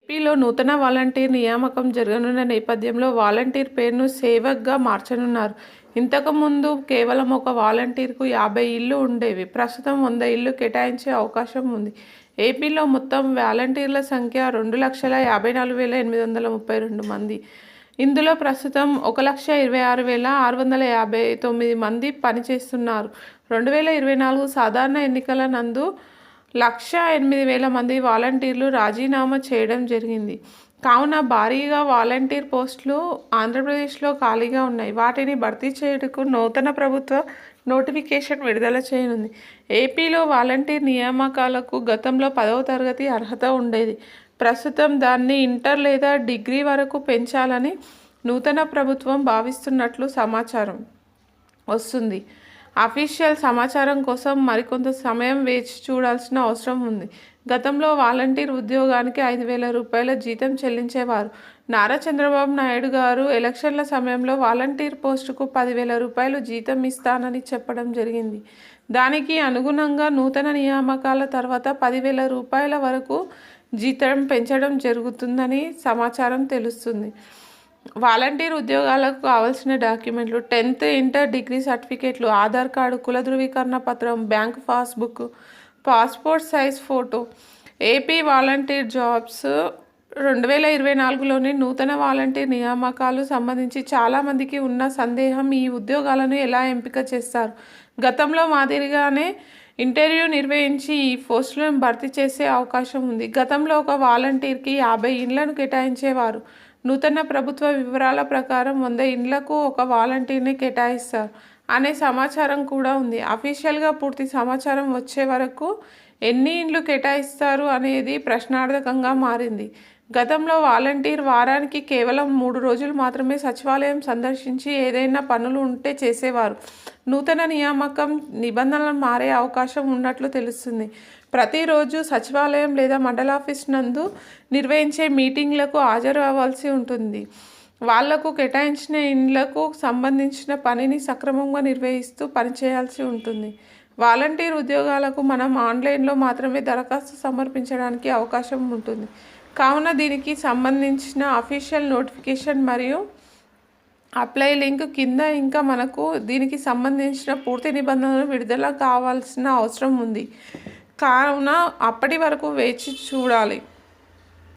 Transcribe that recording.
ఏపీలో నూతన వాలంటీర్ నియామకం జరగనున్న నేపథ్యంలో వాలంటీర్ పేరును సేవక్గా మార్చనున్నారు. ఇంతకుముందు కేవలం ఒక వాలంటీర్కు 50 ఇళ్లు ఉండేవి. ప్రస్తుతం 100 ఇళ్లు కేటాయించే అవకాశం ఉంది. ఏపీలో మొత్తం వాలంటీర్ల సంఖ్య 2,54,832 మంది. ఇందులో ప్రస్తుతం 1,26,659 మంది పనిచేస్తున్నారు. 2024 సాధారణ ఎన్నికల నందు 1,08,000 మంది వాలంటీర్లు రాజీనామా చేయడం జరిగింది. కావున భారీగా వాలంటీర్ పోస్టులు ఆంధ్రప్రదేశ్లో ఖాళీగా ఉన్నాయి. వాటిని భర్తీ చేయుటకు నూతన ప్రభుత్వ నోటిఫికేషన్ విడుదల చేయనుంది. ఏపీలో వాలంటీర్ నియామకాలకు గతంలో 10వ తరగతి అర్హత ఉండేది. ప్రస్తుతం దాన్ని ఇంటర్ లేదా డిగ్రీ వరకు పెంచాలని నూతన ప్రభుత్వం భావిస్తున్నట్లు సమాచారం వస్తుంది. అఫీషియల్ సమాచారం కోసం మరికొంత సమయం వేచి చూడాల్సిన అవసరం ఉంది. గతంలో వాలంటీర్ ఉద్యోగానికి 5,000 రూపాయల జీతం చెల్లించేవారు. నారా చంద్రబాబు నాయుడు గారు ఎలక్షన్ల సమయంలో వాలంటీర్ పోస్టుకు 10,000 రూపాయలు జీతం ఇస్తానని చెప్పడం జరిగింది. దానికి అనుగుణంగా నూతన నియామకాల తర్వాత 10,000 రూపాయల వరకు జీతం పెంచడం జరుగుతుందని సమాచారం తెలుస్తుంది. వాలంటీర్ ఉద్యోగాలకు కావాల్సిన డాక్యుమెంట్లు 10th, ఇంటర్, డిగ్రీ సర్టిఫికేట్లు, ఆధార్ కార్డు, కుల ధృవీకరణ పత్రం, bank passbook, passport size photo. AP volunteer jobs 2024లోని నూతన వాలంటీర్ నియామకాలు సంబంధించి చాలామందికి ఉన్న సందేహం ఈ ఉద్యోగాలను ఎలా ఎంపిక చేస్తారు. గతంలో మాదిరిగానే ఇంటర్వ్యూ నిర్వహించి ఈ పోస్టులను భర్తీ చేసే అవకాశం ఉంది. గతంలో ఒక వాలంటీర్కి 50 ఇండ్లను కేటాయించేవారు. నూతన ప్రభుత్వ వివరాల ప్రకారం 100 ఇండ్లకు ఒక వాలంటీర్ని కేటాయిస్తారు అనే సమాచారం కూడా ఉంది. అఫీషియల్గా పూర్తి సమాచారం వచ్చే వరకు ఎన్ని ఇండ్లు కేటాయిస్తారు అనేది ప్రశ్నార్థకంగా మారింది. గతంలో వాలంటీర్ వారానికి కేవలం 3 రోజులు మాత్రమే సచివాలయం సందర్శించి ఏదైనా పనులు ఉంటే చేసేవారు. నూతన నియామకం నిబంధనలు మారే అవకాశం ఉన్నట్లు తెలుస్తుంది. ప్రతిరోజు సచివాలయం లేదా మండలాఫీస్ నందు నిర్వహించే మీటింగ్లకు హాజరు అవ్వాల్సి ఉంటుంది. వాళ్లకు కేటాయించిన ఇండ్లకు సంబంధించిన పనిని సక్రమంగా నిర్వహిస్తూ పనిచేయాల్సి ఉంటుంది. వాలంటీర్ ఉద్యోగాలకు మనం ఆన్లైన్లో మాత్రమే దరఖాస్తు సమర్పించడానికి అవకాశం ఉంటుంది. కావున దీనికి సంబంధించిన అఫీషియల్ నోటిఫికేషన్ మరియు అప్లై లింక్ కింద ఇంకా మనకు దీనికి సంబంధించిన పూర్తి నిబంధనలు విడుదల కావాల్సిన అవసరం ఉంది. కావున అప్పటి వరకు వేచి చూడాలి.